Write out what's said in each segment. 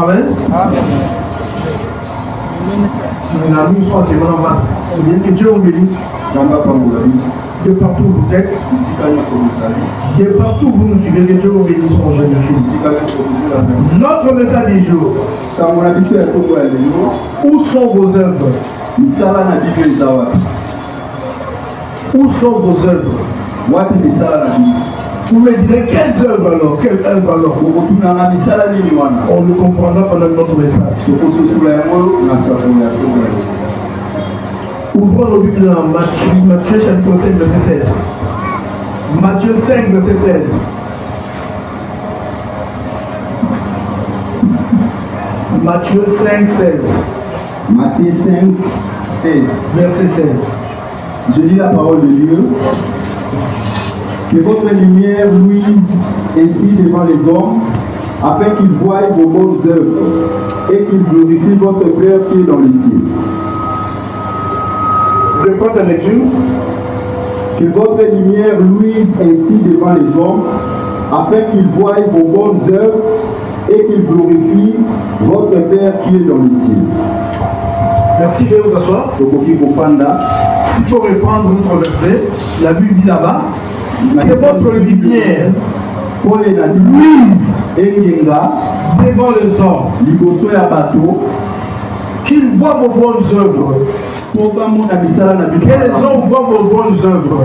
Amen. C'est bien que Dieu vous bénisse. De partout où vous êtes, de partout où vous nous suivez, que Dieu vous bénisse en Jésus-Christ. Notre message du jour. Où sont vos œuvres? Où sont vos œuvres? Vous me direz quelles œuvres alors? Quelles œuvres alors? On le comprendra pendant notre message. Ouvrons nos Bibles dans Matthieu chapitre 5, verset 16. Matthieu 5, verset 16. Matthieu 5, 16. Matthieu 5, 16. Verset 16. Je lis la parole de Dieu. Que votre lumière luise ainsi devant les hommes, afin qu'ils voient vos bonnes œuvres et qu'ils glorifient votre Père qui est dans les cieux. Je prends ta lecture. Que votre lumière luise ainsi devant les hommes, afin qu'ils voient vos bonnes œuvres et qu'ils glorifient votre Père qui est dans les cieux. Merci, veuillez vous asseoir. Si pour reprendre notre verset, la Bible dit là-bas, que votre lumière luise devant les hommes, qu'ils voient vos bonnes œuvres. Que les hommes voient vos bonnes œuvres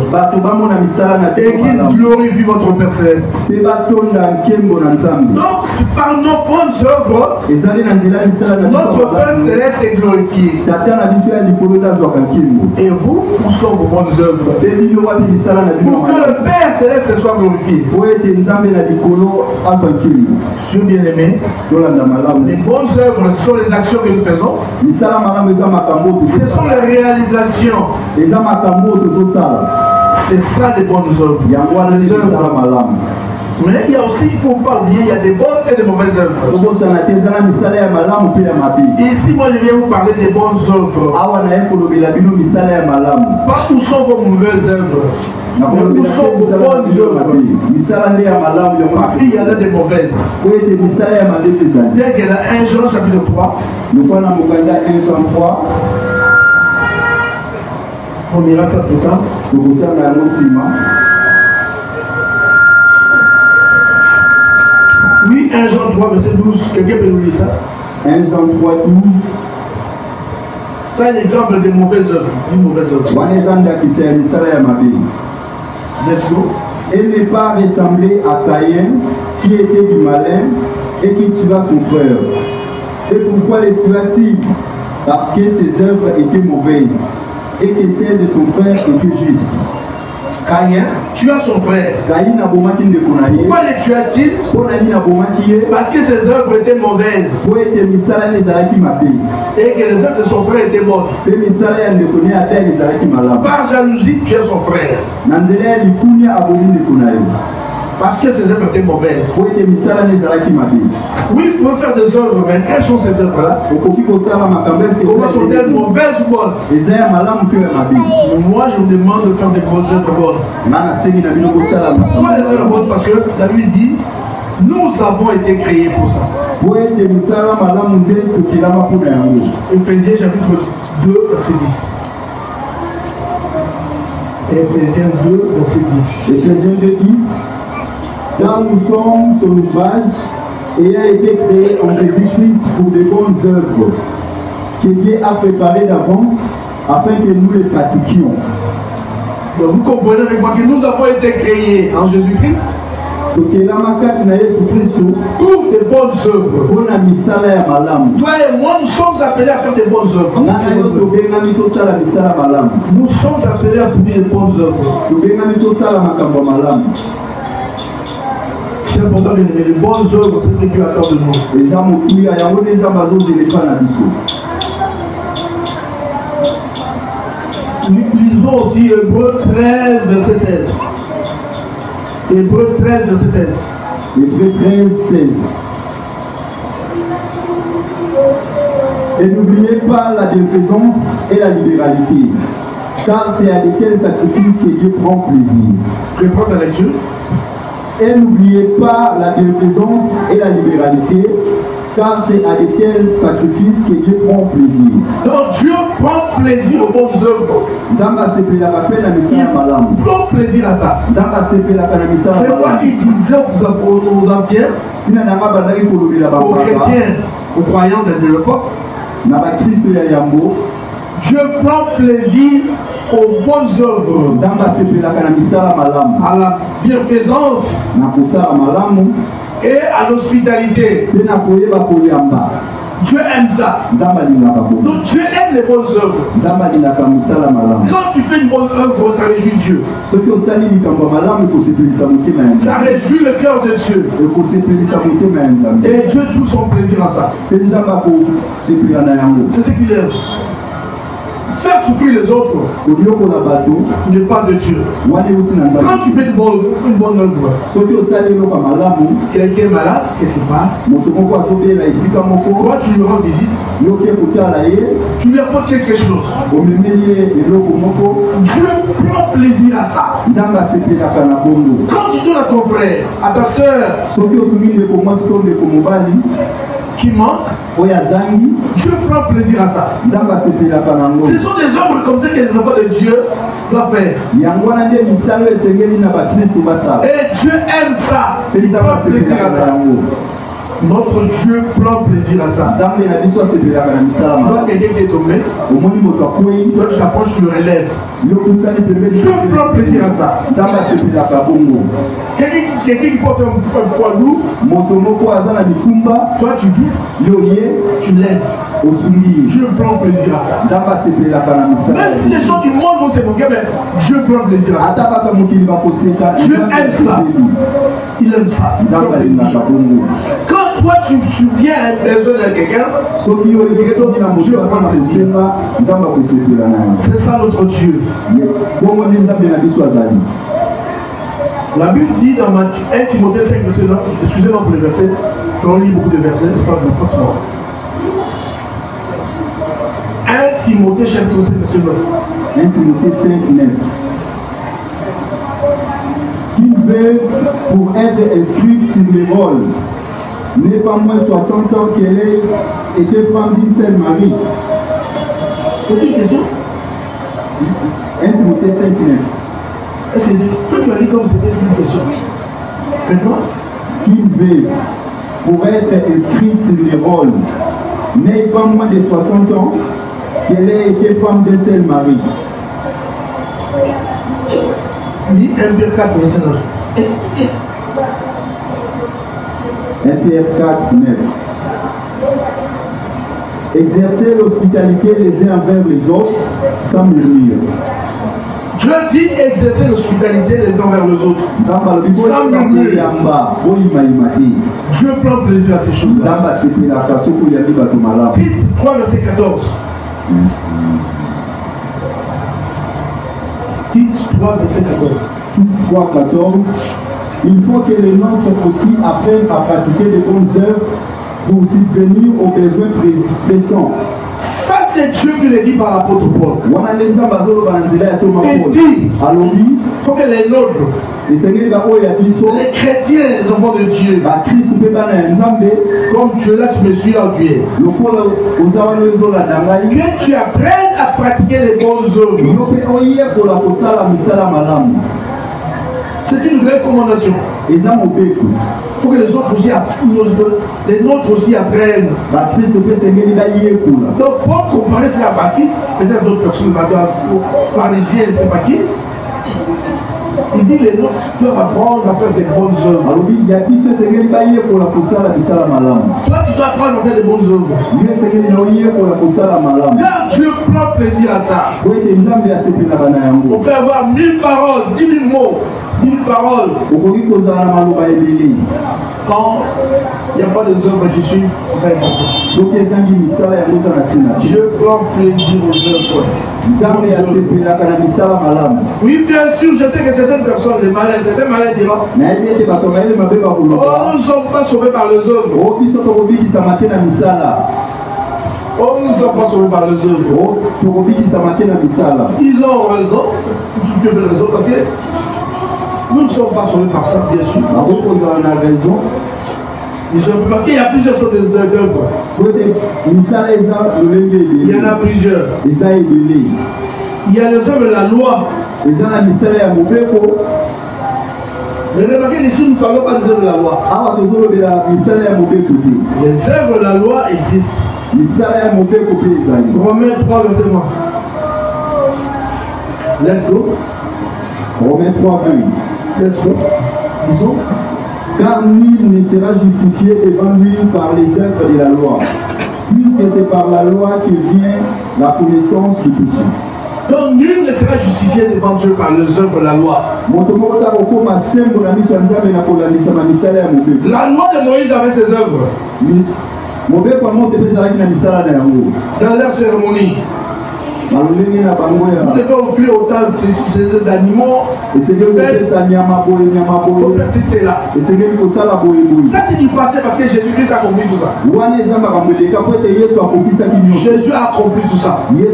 et qu'ils glorifient votre Père Céleste. Donc, par nos bonnes œuvres, notre Père Céleste est glorifié. Et vous, où sont vos bonnes œuvres? Pour que le Père Céleste soit glorifié. Dieu bien-aimé, les bonnes œuvres, ce sont les actions que nous faisons. Ce sont les réalisations. C'est ça les bonnes œuvres. Mais il y a aussi, il ne faut pas oublier, il y a des bonnes et des mauvaises œuvres. Ici, moi je viens vous parler des bonnes œuvres. Pas où sont vos mauvaises œuvres, mais où sont vos bonnes œuvres. Parce qu'il y en a des mauvaises. Bien qu'il y en a 1 Jean chapitre 3. On ira ça plus tard. Oui, 1 Jean 3, verset 12. Quelqu'un peut nous lire ça? 1 Jean 3, 12. C'est un exemple de mauvaises œuvres. Une mauvaise œuvre. Let's go. Et n'est pas ressemblé à Caïn, qui était du malin et qui tua son frère. Et pourquoi les tua-t-il? Parce que ses œuvres étaient mauvaises et que celles de son frère étaient justes. Caïn tua son frère. Pourquoi les tua-t-il? Parce que ses œuvres étaient mauvaises et que les œuvres de son frère étaient bonnes. Par jalousie, tu es son frère. Parce que ces œuvres étaient mauvaises. Oui, vous pouvez faire des œuvres, mais quelles sont ces œuvres-là? Comment sont-elles mauvaises ou bonnes? Moi, je vous demande de faire des bonnes œuvres bonnes. Pourquoi les œuvres bonnes? Parce que la Bible dit, nous avons été créés pour ça. Éphésiens chapitre 2, verset 10. Éphésiens 2, verset 10. Éphésiens 2, 10. Car nous sommes son ouvrage ayant été créés en Jésus-Christ pour de bonnes œuvres que Dieu a préparées d'avance afin que nous les pratiquions. Donc vous comprenez avec moi que nous avons été créés en Jésus-Christ pour de bonnes œuvres. Toi et moi, nous sommes appelés à faire des bonnes œuvres. Nous sommes appelés à produire des bonnes œuvres. C'est important de les bonnes œuvres, c'est ce que Dieu attend de nous. Lisons aussi Hébreux 13, verset 16. Hébreux 13, verset 16. Hébreux 13, 16. Et n'oubliez pas la bienfaisance et la libéralité, car c'est à de tels sacrifices que Dieu prend plaisir. Je prends la lecture. Et n'oubliez pas la bienfaisance et la libéralité, car c'est à de tels sacrifices que Dieu prend plaisir. Donc Dieu prend plaisir aux bonnes œuvres. Il prend plaisir à ça. C'est quoi il disait aux anciens, aux chrétiens, aux croyants de l'époque. Dieu prend plaisir aux bonnes œuvres, à la bienfaisance et à l'hospitalité. Dieu aime ça. Donc Dieu aime les bonnes œuvres. Quand tu fais une bonne œuvre, ça réjouit Dieu. Ça réjouit le cœur de Dieu. Et Dieu trouve son plaisir à ça. C'est ce qu'il aime. Faire souffrir les autres n'est pas de Dieu. Quand tu fais une bonne œuvre, quelqu'un est malade, quelque part, toi tu lui rends visite, tu lui apportes quelque chose. Dieu prend plaisir à ça. Quand tu donnes à ton frère, à ta soeur, qui manque, Dieu prend plaisir à ça. Ce sont des œuvres comme ça que les enfants de Dieu doivent faire. Et Dieu aime ça. Il prend plaisir à ça. Notre Dieu prend plaisir à ça. Tu vois quelqu'un qui est tombé, toi tu t'approches, tu le relèves. Dieu prend plaisir à ça. Quelqu'un qui porte un poids lourd, toi tu viens, tu lèves. Dieu prend plaisir à ça. Même si les gens du monde vont se moquer, mais Dieu prend plaisir à ça. Dieu aime ça. Il aime ça. Quand toi tu souviens un besoin de quelqu'un, Dieu prend plaisir. C'est ça notre Dieu. La Bible dit dans 1 Timothée 5, verset 9, excusez-moi pour les versets, on lit beaucoup de versets, c'est pas forcément. 1 Timothée chapitre 5, verset 9. 1 Timothée 5, 9. Qu'il veut pour être inscrit sur les rôles, n'est pas moins 60 ans qu'elle ait été femme d'une seule Marie. C'est une question. 1 Timothée 5, 9. Est-ce que tu as dit comme c'était une question? Faites-moi. Qu'il veut pour être inscrite sur les rôles, n'est pas moins de 60 ans qu'elle ait été femme d'un seul mari. Lis 1 Pierre 4, verset 9. 1 Pierre 4, 9. Exercez l'hospitalité les uns envers les autres sans murmure. Dieu dit exercer l'hospitalité les uns envers les autres. Sans murmure. Dieu prend plaisir à ces choses-là. Tite 3, verset 14. Tite 3, verset 14. Tite 3, 14. Il faut que les nôtres aussi apprennent à pratiquer de bonnes œuvres pour subvenir aux besoins pressants. Ça, c'est Dieu qui le dit par l'apôtre Paul. Il dit, il faut que les nôtres, les chrétiens, les enfants de Dieu, comme tu es là, tu me suis là où tu es, que tu apprennes à pratiquer les bonnes œuvres. C'est une recommandation. Il faut que les autres aussi apprennent. Donc, pour comparer ce qu'il a bâti, peut-être d'autres personnes, pharisiens, c'est pas qui. Il dit les nôtres doivent apprendre à faire des bonnes œuvres. Toi, tu dois apprendre à faire des bonnes œuvres. Là, Dieu prend plaisir à ça. On peut avoir 1000 paroles, 10 000 mots, 1000 paroles. Quand il n'y a pas de œuvres qui suivent, c'est pas important. Dieu prend plaisir aux œuvres. Oui, bien sûr, je sais que certaines personnes, les malades, certains malades diront, oh, nous ne sommes pas sauvés par les œuvres. Oh, nous ne sommes pas sauvés par les œuvres. Ils ont raison, parce que nous ne sommes pas sauvés par ça, bien sûr. Parce qu'il y a plusieurs sortes d'œuvres. Il y en a plusieurs. Il y a les œuvres de la loi. Mais remarquez ici, nous ne parlons pas des œuvres de la loi. Les œuvres de la loi existent. Romains 3, verset 1. Let's go. Romains 3, 20. Let's go. Disons. Car nul ne sera justifié devant lui par les œuvres de la loi, puisque c'est par la loi que vient la connaissance du péché. Donc nul ne sera justifié devant Dieu par les œuvres de la loi. La loi de Moïse avait ses œuvres. Dans leur cérémonie. Vous devez offrir autant d'animaux. Il faut faire cela. Ça c'est du passé parce que Jésus-Christ a accompli tout ça. Jésus a accompli tout ça. Nous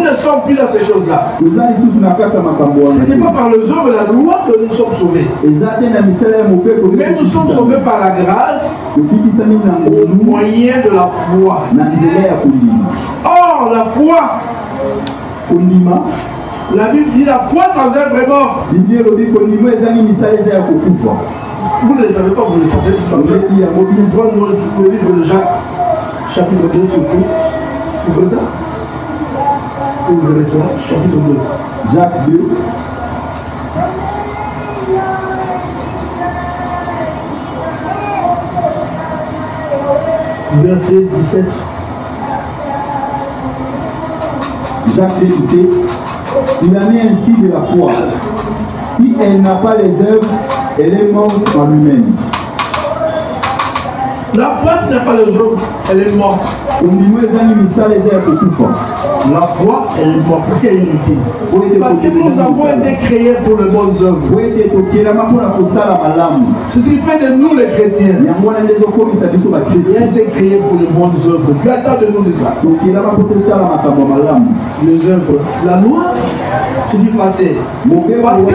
ne sommes plus dans ces choses-là. Ce n'est pas par les œuvres de la loi que nous sommes sauvés. Mais nous sommes sauvés par la grâce au moyen de la foi. Or, la foi, la Bible dit la foi sans œuvre est morte. Vous ne le savez pas, vous le savez. Nous prenons le livre de Jacques, chapitre 2, surtout. Vous voyez ça? Vous verrez ça, chapitre 2. Jacques 2. Verset 17. Jacques 2, 17. Il en est ainsi de la foi. Si elle n'a pas les œuvres, elle est morte en lui-même. La foi, s'il n'y a pas les œuvres, elle est morte. La foi, elle est morte. Parce qu'elle est inutile. Parce que nous avons été créés pour les bonnes œuvres. C'est ce qui fait de nous les chrétiens. Il a été créé pour les bonnes œuvres. Dieu attend de nous de ça. Les œuvres. La loi, c'est du passé. Parce que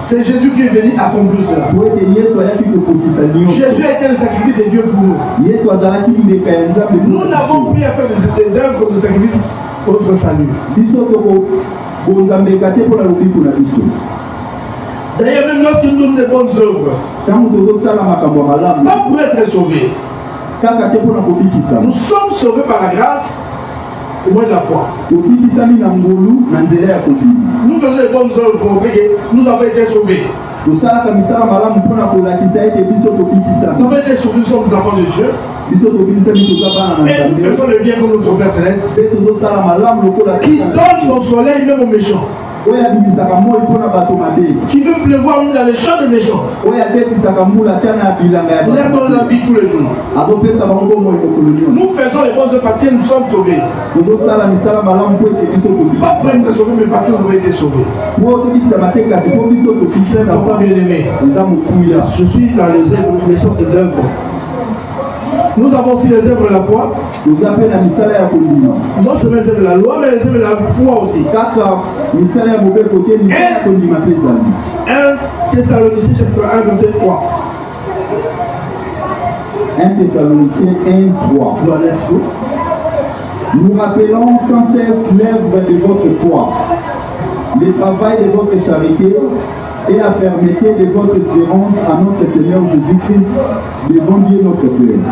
c'est Jésus qui est venu accomplir cela. Jésus était le sacrifice de Dieu pour nous. Nous n'avons plus à faire des œuvres de sacrifice pour notre salut. D'ailleurs, même lorsqu'il nous donne des bonnes œuvres, pas pour être sauvés. Nous sommes sauvés par la grâce. Au moins de la foi. Nous faisons des bonnes œuvres pour que nous avons été sauvés. Nous avons été sauvés, nous sommes des enfants de Dieu. Et nous faisons le bien comme notre Père Céleste qui donne son soleil même aux méchants. Qui veut pleuvoir dans les champs des méchants. Il leur donne la vie tous les jours. Nous faisons les bonnes œuvres parce que nous sommes sauvés. Pas pour être sauvés, mais parce que nous avons été sauvés. C'est pourquoi, bien aimé, je suis dans les sortes d'œuvres. Nous avons aussi les œuvres de la foi. Non seulement les œuvres de la loi, mais les œuvres de la foi aussi. 1 Thessaloniciens chapitre 1 verset 3. 1 Thessaloniciens 1, 3. Nous rappelons sans cesse l'œuvre de votre foi, le travail de votre charité et la fermeté de votre espérance à notre Seigneur Jésus-Christ, devant Dieu notre Père.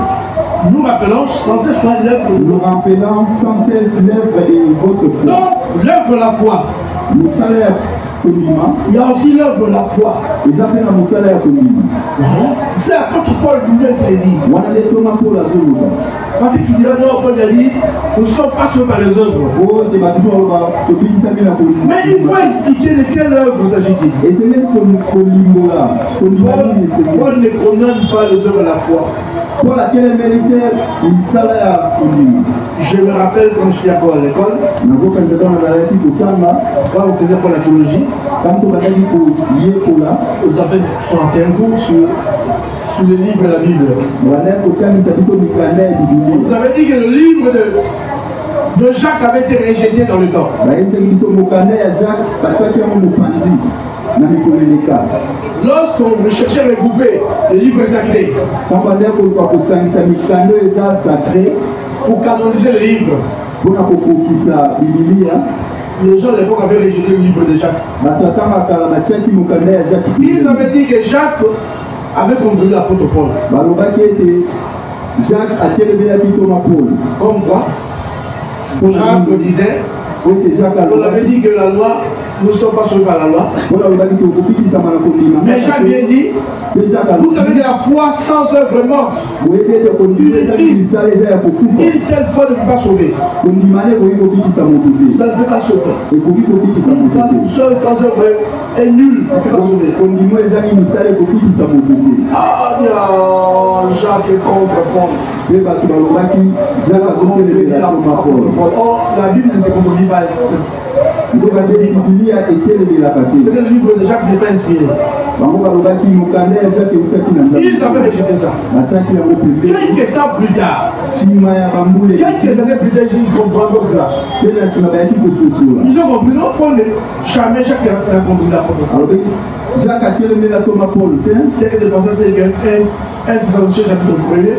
Nous rappelons sans cesse l'œuvre. Nous rappelons sans cesse l'œuvre de votre foi. Donc, l'œuvre de la foi. Nous salaires. Il y a aussi l'œuvre de la foi. C'est l'apôtre Paul lui-même qui dit. Parce qu'il dit non, Paul a dit, nous ne sommes pas sauvés par les œuvres. Mais il faut expliquer de quelle œuvre s'agit-il. Paul ne condamne pas les œuvres de la foi. Je me rappelle quand je suis à l'école, quand on faisait pour la théologie, vous avez commencé un cours sur le livre de la Bible. Vous avez dit que le livre de Jacques avait été rejeté dans le temps. Lorsqu'on cherchait à regrouper les livres sacrés, pour canoniser les livres, les gens de l'époque avaient rejeté le livre de Jacques. Ils avaient dit que Jacques avait conduit l'apôtre Paul. Jacques a comme quoi Jacques disait, on avait dit que la loi, nous ne sommes pas sauvés par la loi. Mais Jacques bien dit, vous savez que la foi sans œuvre morte. Il telle foi ne peut pas sauver. Ça ne peut pas sauver. Une foi sans œuvre est nulle, ne peut pas sauver. Ah, Jacques contre-pompe. Oh, la Bible ne se contredit pas. C'est que le livre de Jacques n'est pas inspiré. Ils avaient rejeté ça. Quelques temps plus tard, quelques années plus tard, ils comprennent cela. Ils ont compris, non, jamais Jacques n'a compris la photo. Jacques a quel la Thomas Paul. Quelques dépenses de 1 Thessaloniciens chapitre 1er,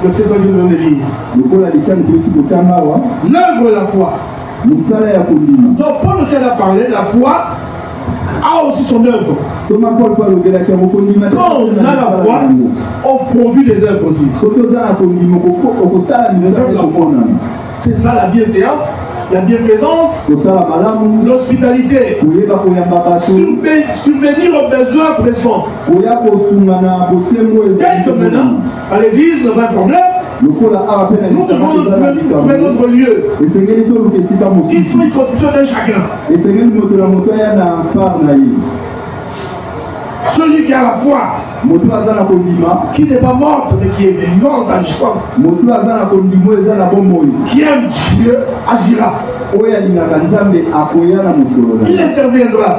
verset 2 de lire. L'œuvre de la foi. Donc Paul aussi a parlé, la foi a aussi son œuvre. Quand on a la foi, on produit des œuvres aussi. C'est ça la bienséance, la bienfaisance, l'hospitalité, subvenir aux besoins pressants. Dès que maintenant, à l'église, on a un problème. Nous devons trouver notre lieu. Il faut une contribution de chacun. Celui qui a la foi, qui n'est pas mort, mais qui est vivant en distance, qui aime Dieu, agira. Il interviendra.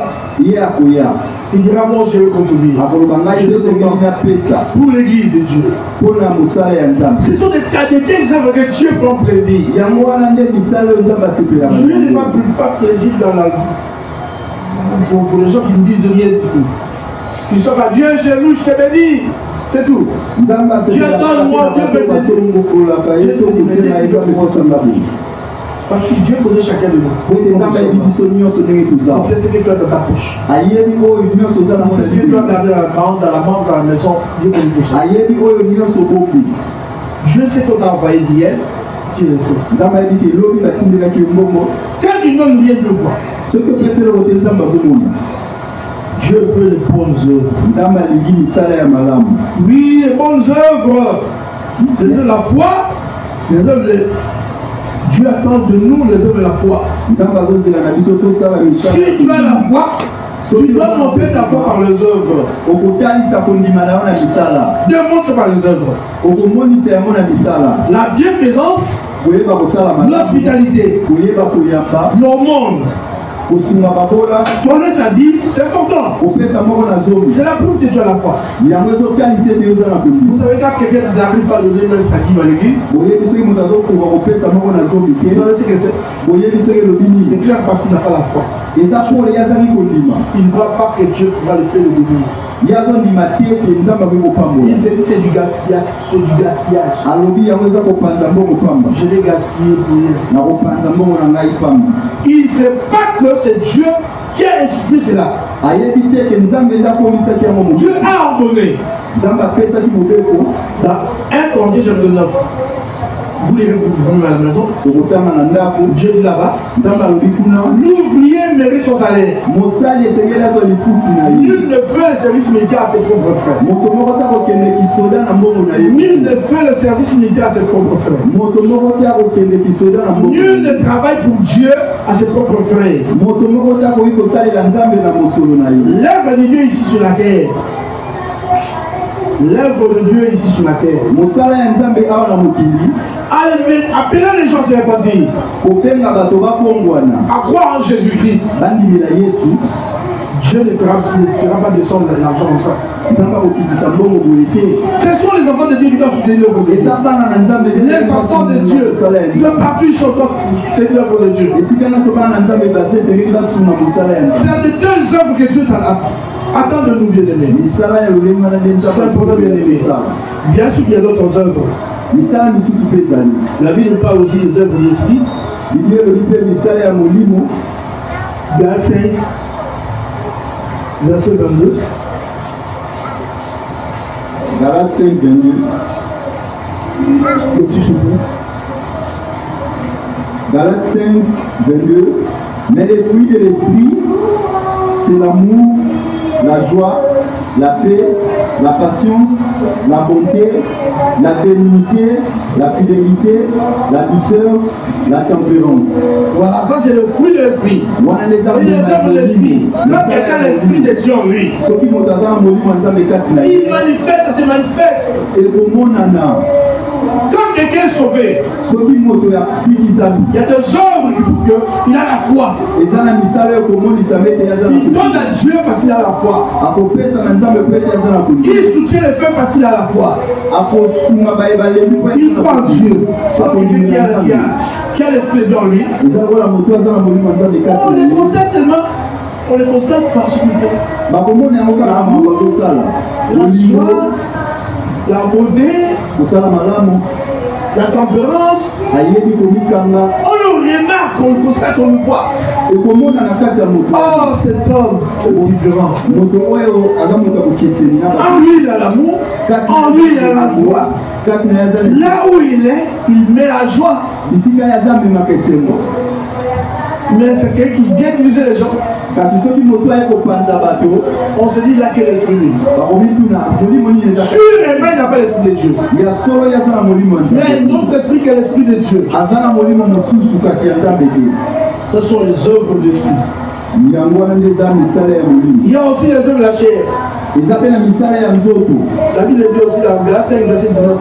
Il dira, moi je vais contribuer pour l'église de Dieu. Ce sont des œuvres que Dieu prend plaisir. Dieu n'est pas plaisir dans la vie. Pour les gens qui ne disent rien du tout. Ils sont à Dieu, je loue, je te bénis. C'est tout. Dieu donne-moi, Dieu fait ça. Parce que Dieu connaît chacun de nous. C'est ce que tu as dans ta poche. C'est ce que tu as gardé dans la banque, dans la maison. Dieu connaît tout ça. Je sais qu'on t'a envoyé d'hier. Tu le sais. Quand il donne bien de voix. Dieu veut les bonnes œuvres. Oui, les bonnes œuvres. Les œuvres de la foi, les œuvres de... Dieu attend de nous les œuvres de la foi. Si tu as la foi, tu dois montrer ta foi par les œuvres. Démontre par les œuvres. La bienfaisance, l'hospitalité, l'aumône. Connaître sa vie, c'est important. C'est la preuve que tu as la foi. Vous savez quand quelqu'un n'arrive pas à donner même sa vie à l'église, vous savez ce que c'est? C'est clair parce qu'il n'a pas la foi. Il ne voit pas que Dieu va le faire le bénir. Il se dit c'est du gaspillage. Je vais gaspiller pour rien. Il ne sait pas que c'est Dieu qui a institué cela. Dieu a ordonné. Dans 1 Corinthiens chapitre 9. Vous lirez vous à la maison. Dieu dit là-bas. L'ouvrier mérite son salaire. Nul ne fait le service militaire à ses propres frères. Nul ne fait le service militaire à ses propres frères. Nul ne travaille pour Dieu à ses propres frères. L'œuvre de Dieu ici sur la terre. L'œuvre de Dieu ici sur la terre. Appelant les gens à se repentir, à croire en Jésus-Christ, Dieu ne fera pas descendre l'argent comme ça. Ce sont les enfants de Dieu qui doivent soutenir l'œuvre de Dieu. Les enfants de Dieu, de partout ils sont soutenir l'œuvre de Dieu. C'est de telles œuvres que Dieu attend de nous, bien-aimés. C'est important, bien-aimés. Bien sûr qu'il y a d'autres œuvres. La Bible parle aussi des œuvres de l'esprit. Verset 22. Galates 5, 22. Le petit souffle. Galates 5, 22. Mais les fruits de l'esprit, c'est l'amour, la joie, la paix, la patience, la bonté, la bénignité, la fidélité, la douceur, la tempérance. Voilà, ça c'est le fruit de l'esprit. C'est les œuvres de l'esprit. Quand quelqu'un a l'esprit de Dieu en lui, il manifeste, ça se manifeste. Quand quelqu'un est sauvé, il y a des œuvres qui prouvent qu'il a la foi. Il donne à Dieu parce qu'il a la foi. Il soutient les faits parce qu'il a la foi. Il croit en Dieu. C'est quelqu'un qui a l'esprit dans lui. On les constate seulement. On les constate par ce qu'il fait. La joie, la beauté, la tempérance, on le remarque, on le constate, on le voit. Oh, cet homme est différent. En lui, il a l'amour, en lui, il a la joie. Là où il est, il met la joie. Mais c'est quelqu'un qui vient utiliser les gens. On se dit là quel esprit lui. Sûrement il n'a pas l'esprit de Dieu. Il y a un autre esprit que l'esprit de Dieu. Ce sont les œuvres de l'esprit. Il y a aussi les œuvres de la chair. La Bible dit aussi dans Galates 5, verset 19.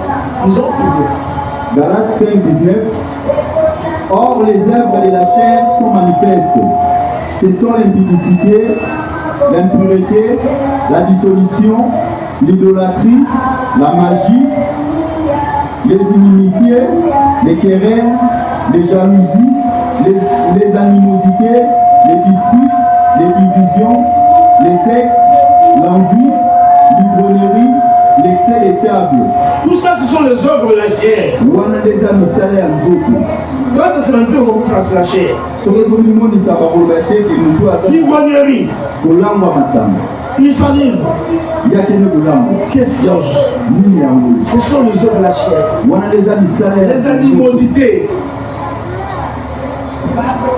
Nous autres, Galates 5, 19. Or, les œuvres de la chair sont manifestes. Ce sont l'impudicité, l'impureté, la dissolution, l'idolâtrie, la magie, les inimitiés, les querelles, les jalousies, les animosités, les disputes, les divisions, les sectes, l'envie, l'ivrognerie, l'excès des tables. Tout ça, ce sont les œuvres de la chair. Quand ça se manifeste, on commence à se lâcher. L'ivrognerie. Il s'enivre. Qu'est-ce qu'il y a? Ce sont les œuvres de la chair. Les animosités.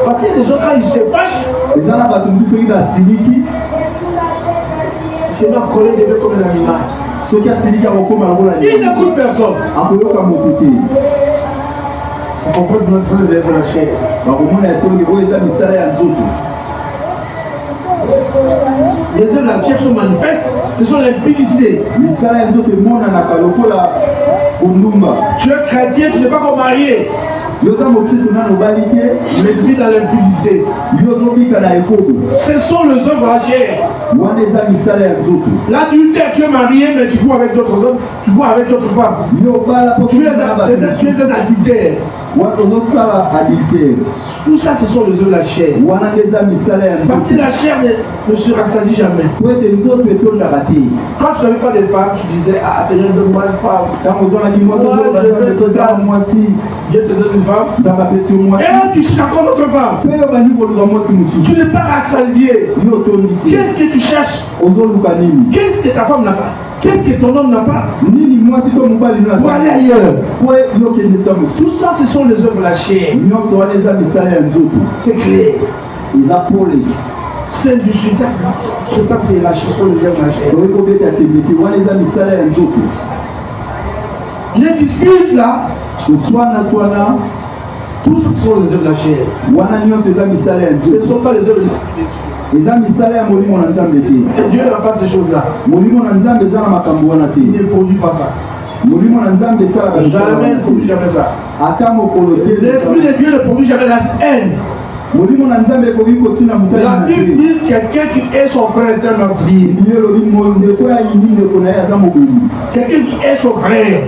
Parce qu'il y a des gens, quand ils se fâchent, c'est ma collègue de comme un animal. Il n'écoute personne. On comprend que nous sommes des œuvres de la chair. Les œuvres de la chair sont manifestes, ce sont l'impudicité. Tu es chrétien, tu n'es pas encore marié. Mais tu vis dans l'impudicité. Ce sont les œuvres de la chair. L'adultère, tu es marié, mais tu couches avec d'autres hommes, tu couches avec d'autres femmes. Tu es un adultère. Tout ça, ce sont les œuvres de la chair. Parce que la chair ne se rassasie jamais. Quand tu n'avais pas de femme, tu disais, ah Seigneur, donne-moi une femme. Dieu te donne une femme. Et là, tu cherches encore notre femme. Tu n'es pas rassasié. Qu'est-ce que tu cherches? Qu'est-ce que ta femme n'a pas? Qu'est-ce que ton homme n'a pas? Pour aller ailleurs. Tout ça, ce sont les œuvres de la chair. C'est clair. Celle du spectacle, c'est la chair, ce sont les œuvres de la chair. Les disputes là, tous ce sont les œuvres de la chair. Ce ne sont pas les œuvres de l'esprit. Dieu n'a pas ces choses-là. Il ne produit pas ça. Jamais ne produit jamais ça. L'esprit de Dieu ne produit jamais la haine. La Bible dit quelqu'un qui est son frère est un meurtrier. Quelqu'un qui est son frère est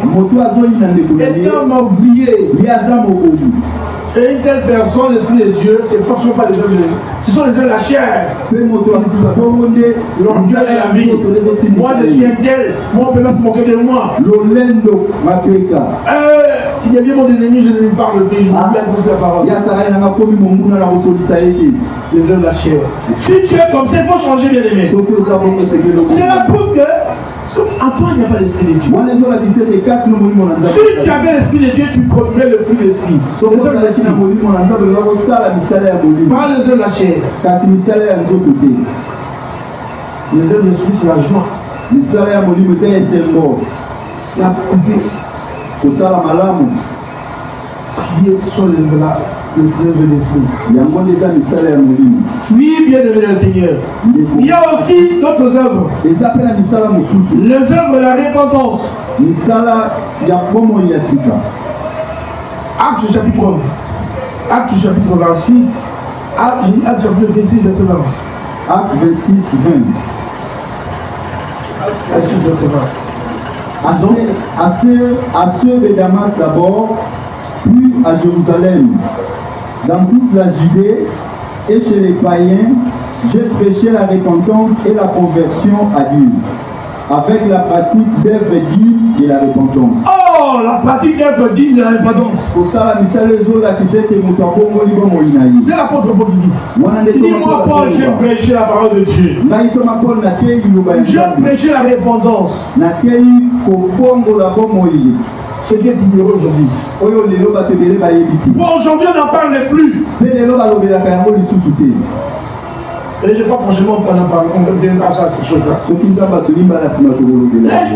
un meurtrier. Et une telle personne, l'Esprit de Dieu, c'est forcément pas les œuvres de Dieu. Ce sont les œuvres de la chair. L'orgueil de la vie. Moi, je suis un tel. Moi, on peut pas se moquer de moi. Il devient mon ennemi, je ne lui parle plus. Je vous dis à cause de la parole. Les œuvres de la chair. Si tu es comme ça, il faut changer, bien aimé. C'est la preuve que en toi, il n'y a pas l'esprit de Dieu. Si tu avais l'esprit de Dieu, tu produirais le fruit de l'esprit. Par les œuvs de la chair. Les œuvs de l'esprit, c'est la joie. La coupée. Ce qui sont les œuvres de l'esprit. Oui, bien aimé le Seigneur. Il y a aussi d'autres œuvres. Les œuvres de la repentance. Acte chapitre 26. Acte chapitre 26, verset 20. Acte 26, 20. Acte 26, verset 20. À ceux de Damas d'abord, puis à Jérusalem, dans toute la Judée et chez les païens, j'ai prêché la repentance et la conversion à Dieu, avec la pratique d'œuvres dignes de la repentance. Oh, la pratique d'œuvres dignes de la repentance. C'est l'apôtre Paul qui dit. Dis-moi, Paul, j'ai prêché la parole de Dieu. J'ai prêché la repentance. C'est bien douloureux aujourd'hui. Bon, aujourd'hui, on n'en parle plus. Et je crois prochainement qu'on en parle. On reviendra à ça, ces choses-là.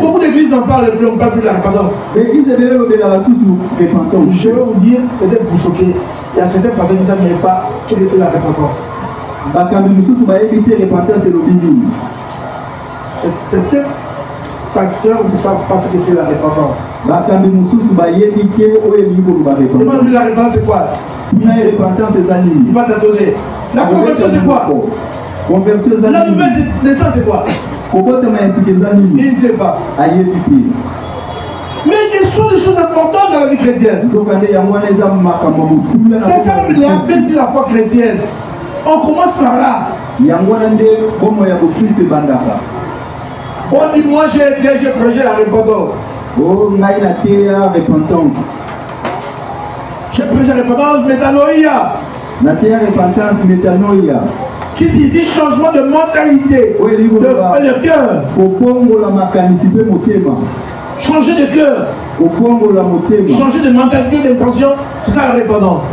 Beaucoup d'églises n'en parlent plus, on ne parle plus de la repentance. Je vais vous dire, peut-être vous choquer, il y a certaines personnes qui ne savent pas ce que c'est la repentance. Certains pasteurs ne savent pas ce que c'est la repentance. La repentance, c'est quoi? Il va t'attendre. La conversion, c'est quoi? La nouvelle naissance, c'est quoi? Il ne sait pas. Mais il y a des choses importantes dans la vie chrétienne. C'est ça la base de la foi chrétienne. On commence par là. On dit, moi j'ai prêché la repentance. J'ai prêché la repentance, métanoïa. Qui signifie changement de mentalité, de cœur. Changer de cœur. Changer de mentalité, d'intention, c'est ça la repentance.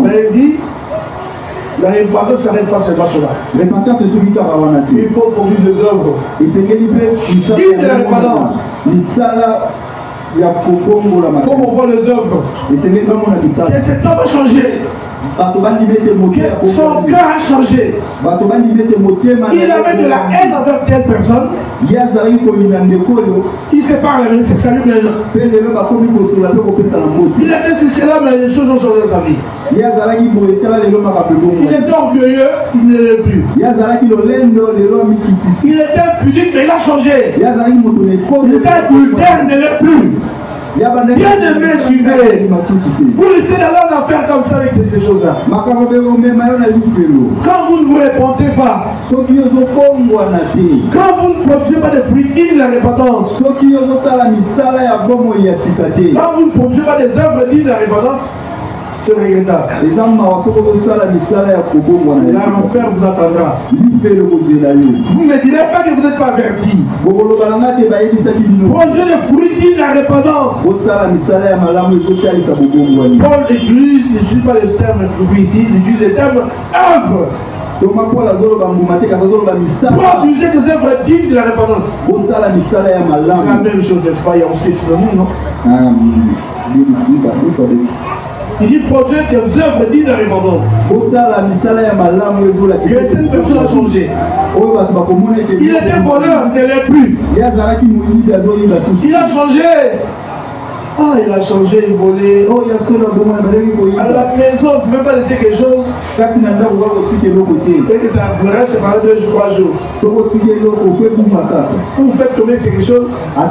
Mais il dit, la repentance ne s'arrête pas seulement cela. Il faut produire des œuvres. Digne de la repentance. Comment on voit les œuvres? Que cet homme a changé. Son cœur a changé. Il avait de la haine envers telle personne. Il se parle, mais c'est salut maintenant. Il était sincère, mais les choses ont changé dans sa vie. Il était orgueilleux, il ne l'est plus. Il était pudique, mais il a changé. Il était adultère, il ne l'est plus. Bien aimé, suivez. Vous risquez d'aller en affaire comme ça avec ces choses-là. Quand vous ne vous répondez pas, quand vous ne produisez pas de fruits dignes de la repentance, quand vous ne produisez pas des œuvres dignes de la repentance, c'est regrettable. L'enfer vous attendra. Vous ne me direz pas que vous n'êtes pas averti. Produisez des fruits dignes de la repentance. Paul n'utilise pas les termes fruits ici, il utilise les termes œuvres. Produisez des œuvres dignes de la repentance. C'est la même chose, n'est-ce pas? Il y a aussi des synonymes, non? Il dit produire des œuvres dignes de la repentance. Que cette personne a changé. Il était voleur, il ne l'est plus. Il a changé. Ah, il a changé, il volait. Oh, il y a cela, bon, À la maison, on ne peut pas laisser quelque chose. Quand tu n'as pas de côté. Et que ça reste pendant 2 jours, 3 jours. Vous faites tomber quelque chose. 2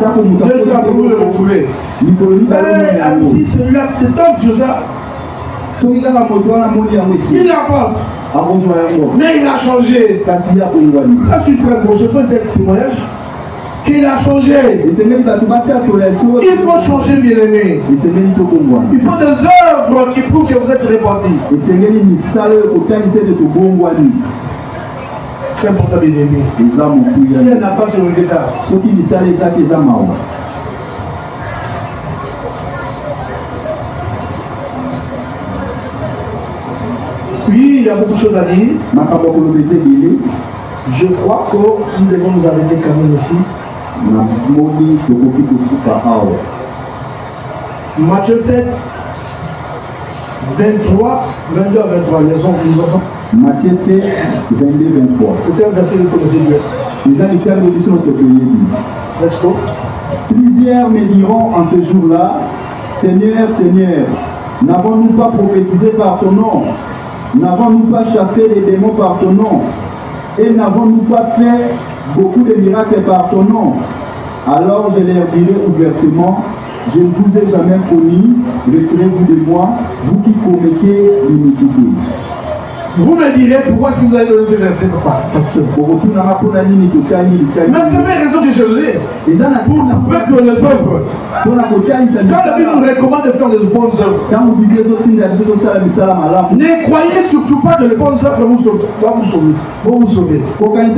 jours après, vous le retrouvez. Celui-là, tu tombes sur ça. Il apporte. Mais il a changé. Ça, c'est très bon. Je fais des témoignages. Qu'il a changé. Il faut changer, bien aimé. Il faut des œuvres qui prouvent que vous êtes répartis. C'est important, bien aimé. Si elle n'a pas ce regard. Oui, il y a beaucoup de choses à dire. Je crois que nous devons nous arrêter quand même aussi. Matthieu 7, 23, 22 à 23, les enfants. Matthieu 7, 22, 23. C'était un verset que vous connaissez bien. Let's go. Plusieurs me diront en ce jour-là, Seigneur, Seigneur, n'avons-nous pas prophétisé par ton nom? N'avons-nous pas chassé les démons par ton nom? Et n'avons-nous pas fait beaucoup de miracles par ton nom? Alors je leur dirai ouvertement, je ne vous ai jamais connu, retirez-vous de moi, vous qui commettez l'iniquité. Vous me direz pourquoi si vous avez donné ce verset, papa, pasteur. Mais c'est la raison que je l'ai. Pour prouver que le peuple, quand la Bible nous recommande de faire des bonnes œuvres, ne croyez surtout pas que les bonnes œuvres vont vous sauver. Bonnes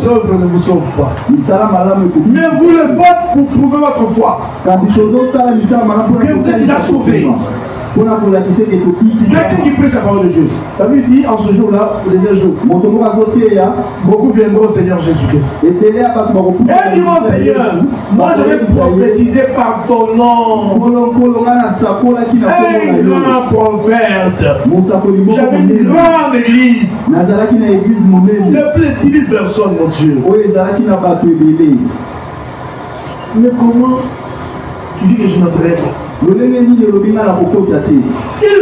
œuvres ne vous sauvent pas. Mais vous le faites pour prouver votre foi. Que vous êtes déjà sauvé. Quelqu'un qui prêche la parole de Dieu. La Bible dit en ce jour-là, le dernier jour, beaucoup viendront au Seigneur Jésus-Christ. Et dit mon Seigneur, moi je vais prophétiser par ton nom. Un grand prophète. J'avais une grande église. De plus de 10 000 personnes, mon Dieu. Mais comment tu dis que je n'entrerai pas? Il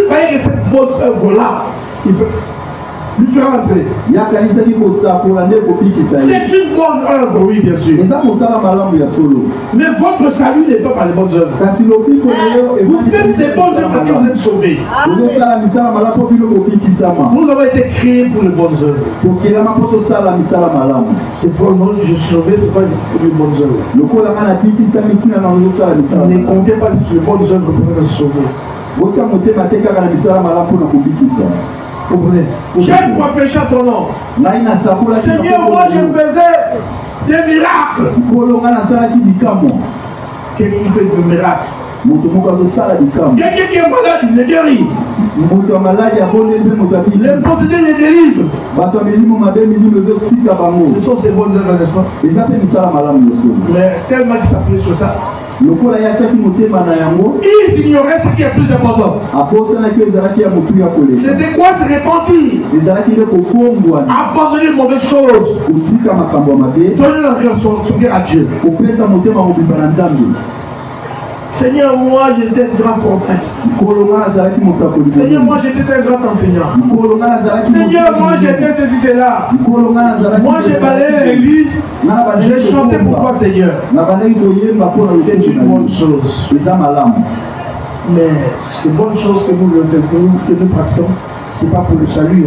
croyait que cette bonne œuvre-là, il peut lui faire entrer. C'est une bonne œuvre, oui, bien sûr. Mais votre salut n'est pas par les bonnes œuvres. Vous faites des bonnes œuvres parce que vous êtes sauvés. Vous avez été créés pour les bonnes œuvres. C'est pour le nom que je suis sauvé, c'est pas pour les bonnes œuvres. Ne comptez pas sur les bonnes œuvres pour être sauvé. Comprenez? Quel prophétie à ton nom? Seigneur, moi je faisais des miracles. Quelqu'un qui fait des miracles. Quelqu'un qui est malade, il le guérit. Les possédés les délivre. Ce sont ces bonnes œuvres, n'est-ce pas? Mais tellement qu'il s'appuie sur ça. Ils ignoraient ce qui est plus important. C'était quoi se repentir? Abandonner les mauvaises choses. Donner son cœur à Dieu. Seigneur, moi j'étais un grand prophète. Seigneur, moi j'étais un grand enseignant. Seigneur, moi j'étais ceci, cela. Moi j'ai balayé l'église. J'ai chanté pour toi, Seigneur. C'est une bonne chose. Mais c'est une bonne chose que nous pratiquons. Ce n'est pas pour le salut.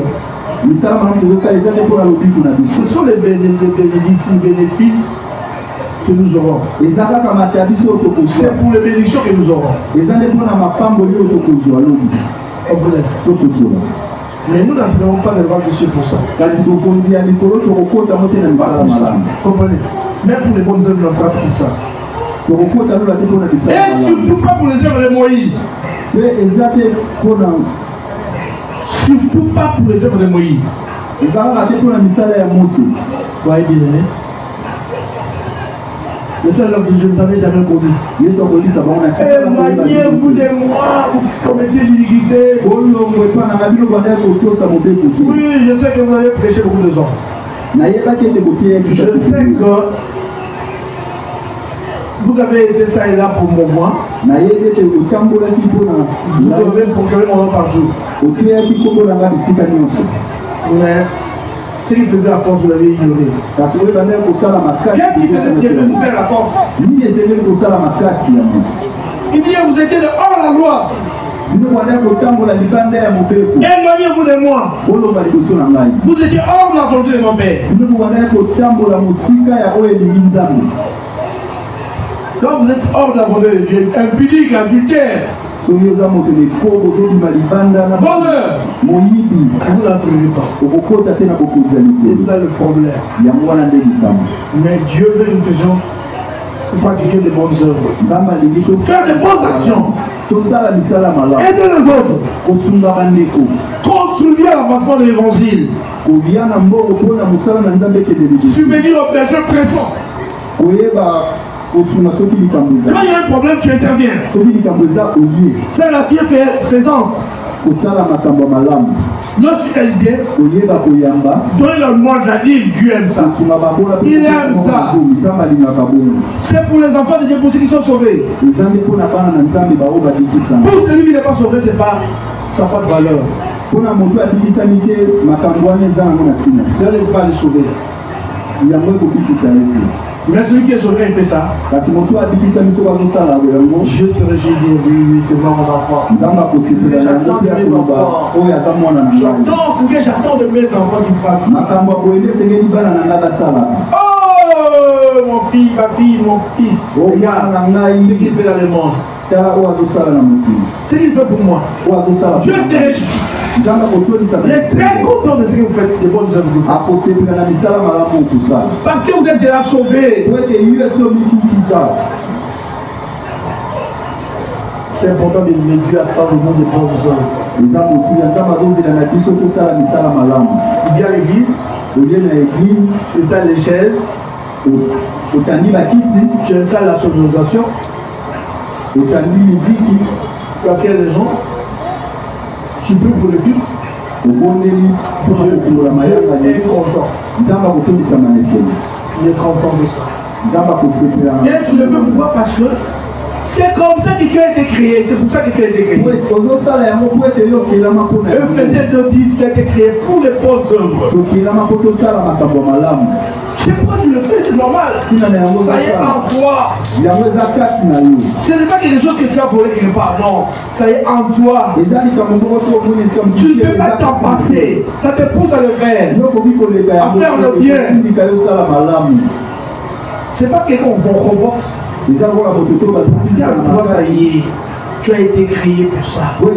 Ce sont les bénéfices que nous aurons. C'est pour les bénédictions que nous aurons. Mais nous n'appelons pas le roi de Dieu pour ça. Comprenez? Même pour les bonnes œuvres, nous n'entrons pas pour ça. Et surtout pas pour les œuvres de Moïse. Surtout pas pour les œuvres de Moïse. Voyez bien, hein? Le seul homme que je ne vous avais jamais connu. Éloignez-vous de moi, vous commettez l'iniquité. Oui, je sais que vous avez prêché beaucoup de gens. Je sais que Vous avez été ça et là pour mon mois. Vous avez proclamé mon nom partout. Mais ce qu'il faisait à force, vous l'avez ignoré. Qu'est-ce qu'il faisait Dieu pour faire la force? Il dit vous étiez hors la loi. Éloignez-vous de moi. Vous étiez hors de la volonté de mon Père. Quand vous êtes hors de la volonté de Dieu, impudique, adultère, voleur, vous n'apprenez pas. C'est ça le problème. Mais Dieu veut que nous faisions pratiquer de bonnes œuvres, faire de bonnes actions, aider les autres, contribuer à l'avancement de l'évangile, subvenir aux besoins pressants. Quand il y a un problème, tu interviens. C'est la bienfaisance. L'hospitalité, donner le monde la vie, Dieu aime ça. Il aime ça. C'est pour les enfants de Dieu, pour ceux qui sont sauvés. Pour celui qui n'est pas sauvé, ça n'a pas de valeur. Ça ne peut pas les sauver. Mais celui qui est sauvé, il fait ça. Je serai dit, oui, c'est moi mon enfant. J'attends ce que j'attends de mes enfants qui fassent. Oh, mon fils, ma fille, mon fils. Regarde ce qu'il fait dans le monde. C'est ce qu'il fait pour moi. Dieu se réjouit. Il est très content de ce que vous faites, de bonnes œuvres. Parce que vous êtes déjà sauvés. C'est important de Dieu attend le monde des bonnes œuvres. Il y a l'église, il y a les chaises, tu installes la sonorisation, tu accueilles les gens. Tu pries pour le culte. Dieu est content. Il est content de ça. Et tu le veux pourquoi? Parce que c'est comme ça que tu as été créé. C'est pour ça que tu as été créé. Ephésiens 2:10 qui a été créé pour les bonnes œuvres. C'est pourquoi tu le fais, c'est normal. Ça y est en toi. Ce n'est pas quelque chose que tu as volé quelque part, non. Ça y est en toi. Tu ne peux pas t'en passer. Ça te pousse à le faire. À faire le bien. C'est pas quelqu'un qu'on renforce. C'est à toi, ça y est. Tu as été créé pour ça. Tu es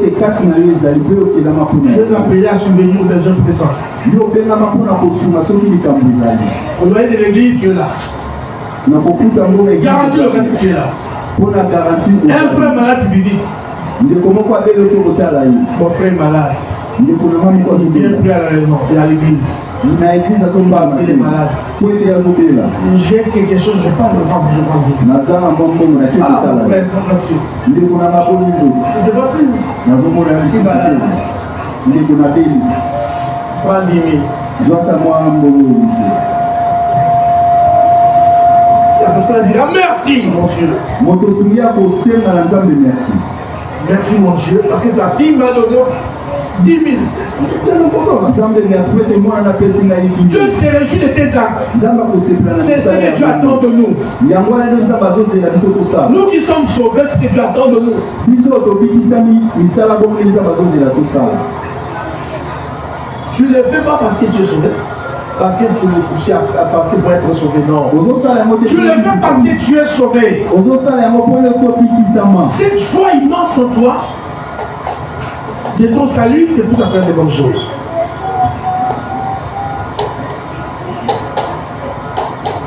appelé à subvenir aux besoins pressants. Au loyer de l'église, tu es là. Garantis le cas que tu es là. Un frère malade, tu visites. Mon frère malade. Il vient plus à l'église. Parce qu'il est malade. J'ai quelque chose, je parle de vendre. Ah, mon frère, je ne vois plus. Je suis malade. Prends 10 000. La dira merci, mon Dieu. Merci, mon Dieu, parce que ta fille m'a donné 10 000. C'est très important. Dieu se réjouit de tes actes. C'est ce que tu attends de nous. Nous qui sommes sauvés, c'est ce que tu attends de nous. Tu ne le fais pas parce que tu es sauvé. Parce que tu le pousses parce que pour être sauvé, non. Tu le fais parce que tu es sauvé. Cette joie immense en toi de ton salut te pousse à faire de bonnes choses.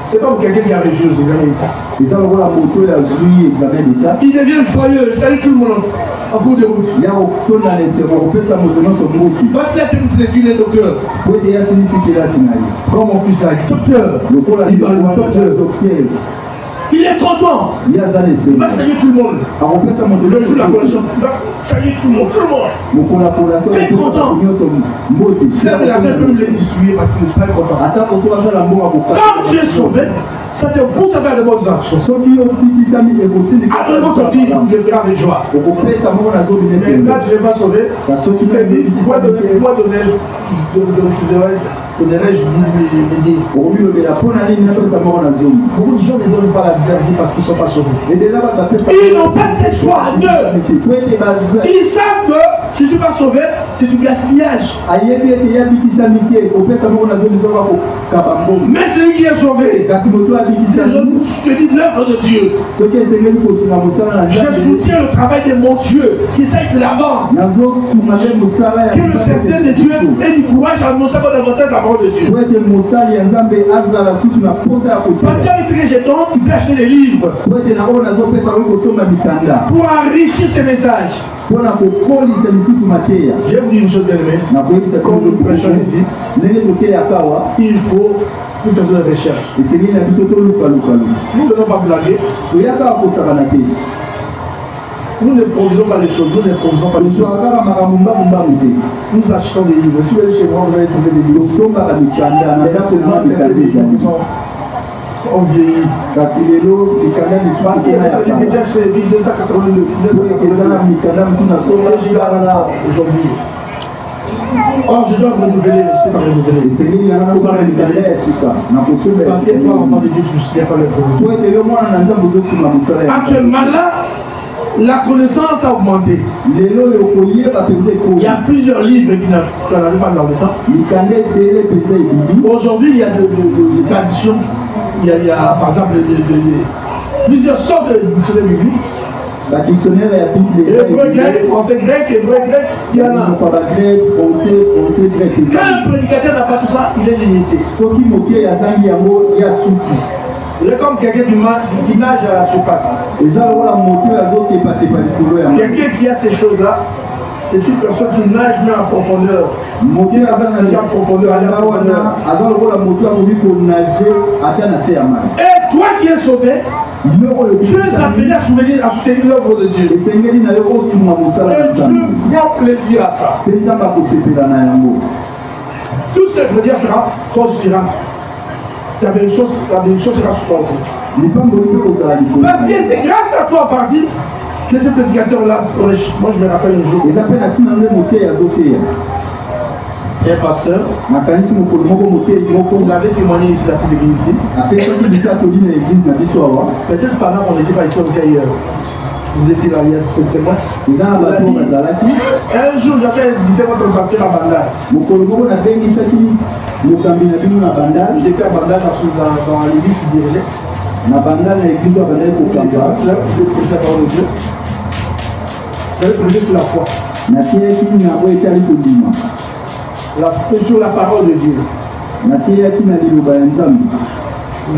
C'est comme quelqu'un qui a réussi aux examens d'État. Il devient joyeux, il salue tout le monde en cours de route. Parce qu'il a terminé ses études, il est docteur. Comme mon fils là, docteur. Il va le docteur. Qui Il est content. Il va saluer tout le monde. Le jour de la conversion, il va saluer tout le monde. Très content. C'est la seule peut les distribuer parce qu'il est très content. Quand tu es sauvé, ça te pousse à faire de bonnes actions. Après votre vie, vous le verrez avec joie. Mais quand tu n'es pas sauvé, tu te dis, moi donnerais-je l'idée. Beaucoup de gens ne donnent pas la vie parce qu'ils ne sont pas sauvés. Ils n'ont pas cette joie en eux. Ils savent que si je ne suis pas sauvé, c'est du gaspillage. Mais celui qui est sauvé, je te dis l'œuvre de Dieu. Je soutiens le travail de mon Dieu qui s'aide de l'avant. Que le serviteur de Dieu ait du courage à annoncer davantage la parole de Dieu. Parce qu'avec ce que j'ai donné, il peut acheter des livres pour enrichir ses messages. Je vais vous dire une chose bien aimée. Comme nous prêchons ici, il faut faire de recherche. Nous ne venons pas blaguer. Nous ne produisons pas les choses, nous ne produisons pas les choses. Nous achetons des livres. Si vous allez chez moi, vous allez trouver des livres. On vieillit. Parce qu'il y a déjà chez 1982. Aujourd'hui. Or, je dois renouveler, je ne sais pas renouveler. Parce qu'il y a pas enfant de Dieu, je ne sais pas le actuellement là, la connaissance a augmenté. Il y a plusieurs livres qui n'avaient pas dans le temps. Aujourd'hui, il y a des traditions. Il y a par exemple plusieurs sortes de dictionnaires bibliques. La dictionnaire est la Bible. Hébreu grec, français grec, hébreu grec, il y en a. Grec, français grec. Quand un prédicateur n'a pas tout ça, il est limité. Il est comme quelqu'un qui nage à la surface. Quelqu'un qui a ces choses-là, c'est une personne qui nage mais en profondeur. Qui n'a pas nagé en profondeur, elle est en profondeur. Et toi qui es sauvé, tu es appelé à soutenir l'œuvre de Dieu. Et Dieu prend plaisir à ça. Tout ce que le diable fera, toi tu diras. La même chose sera sur toi aussi. Parce que c'est grâce à toi, parti, que ce prédicateur-là, moi je me rappelle un jour. Un pasteur, il avait témoigné ici, à cette église ici. Peut-être pendant qu'on n'était pas ici au Caire. Vous étiez là hier, c'est témoin. Un jour, j'avais invité votre pasteur à Bandar. J'étais à Bandar dans l'église qui dirigeait. J'avais prêché sur la foi. Sur la parole de Dieu.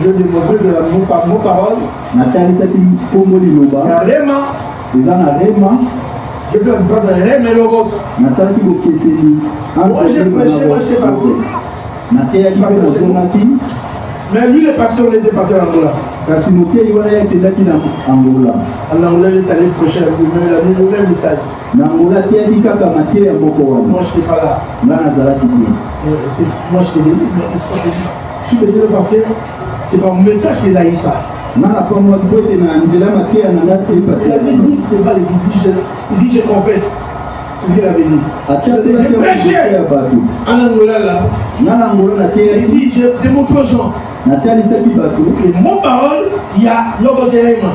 Je démontrais de la mot parole. Je fais un droit de Rem et Logos. Moi j'ai prêché, moi je n'étais pas cool. Mais lui, le pasteur, il était parti en Angola. En Angola, il est allé prêcher le même message. Moi, je n'étais pas là. Moi, je t'ai dit, mais je suis venu parce que c'est pas mon message qui est là, ça. Il dit, je confesse. C'est ce qu'il avait dit. J'ai prêché en Angola là. Il dit, je démontre aux gens. Et mon parole, il y a Logos et Rema.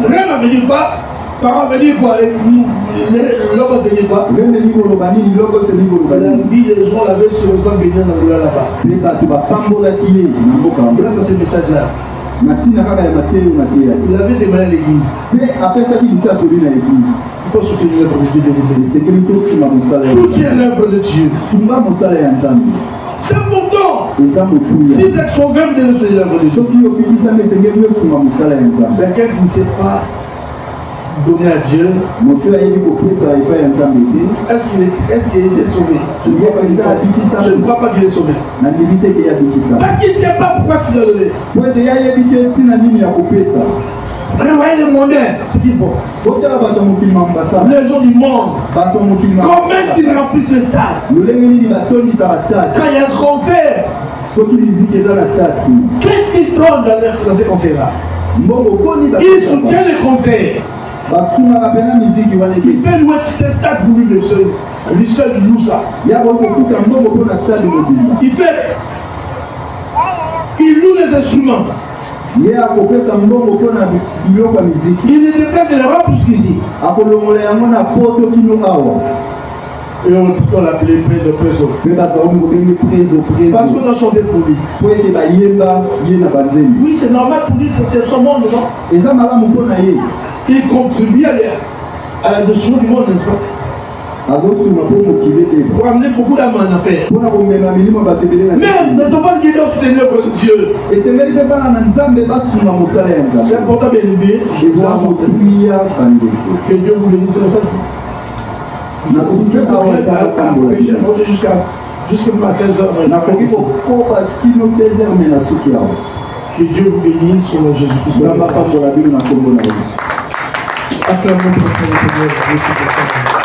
Rema veut dire quoi? Parole veut dire quoi? Logos veut dire quoi? La vie des gens l'avait sur le point de venir en Angola là-bas. Grâce à ce message-là. Il avait témoigné à l'église. Il faut soutenir l'œuvre de Dieu. Soutiens l'œuvre de Dieu. C'est important. Si vous êtes sauvé, vous devez soutenir l'œuvre de Dieu. C'est quelqu'un qui ne sait pas donné à Dieu, est-ce qu'il est sauvé? Je ne crois pas qu'il est sauvé. Parce qu'il ne sait pas pourquoi il doit donner. Regardez le mondain, ce qu'il faut. Les gens du monde, comment est-ce qu'ils remplissent le stade? Quand il y a un concert, qu'est-ce qu'ils donnent dans ces concerts-là? Ils soutiennent les concerts. Il fait louer tout un stade pour lui seul du Loussa. Il loue les instruments. Il est déplace de l'Europe jusqu'ici. Et on l'appelait préso. Parce qu'on a chanté pour lui. Oui, c'est normal pour lui, c'est son monde, non? Il contribue à la destruction du monde, n'est-ce pas? Pour amener beaucoup d'âmes en affaire. Mais nous devons guider au soutenir l'œuvre de Dieu. C'est important, bien aimé. Que Dieu vous bénisse comme ça. Jusqu'à ma 16h. Que Dieu vous bénisse au nom de Jésus-Christ. Acclamons pour le Seigneur.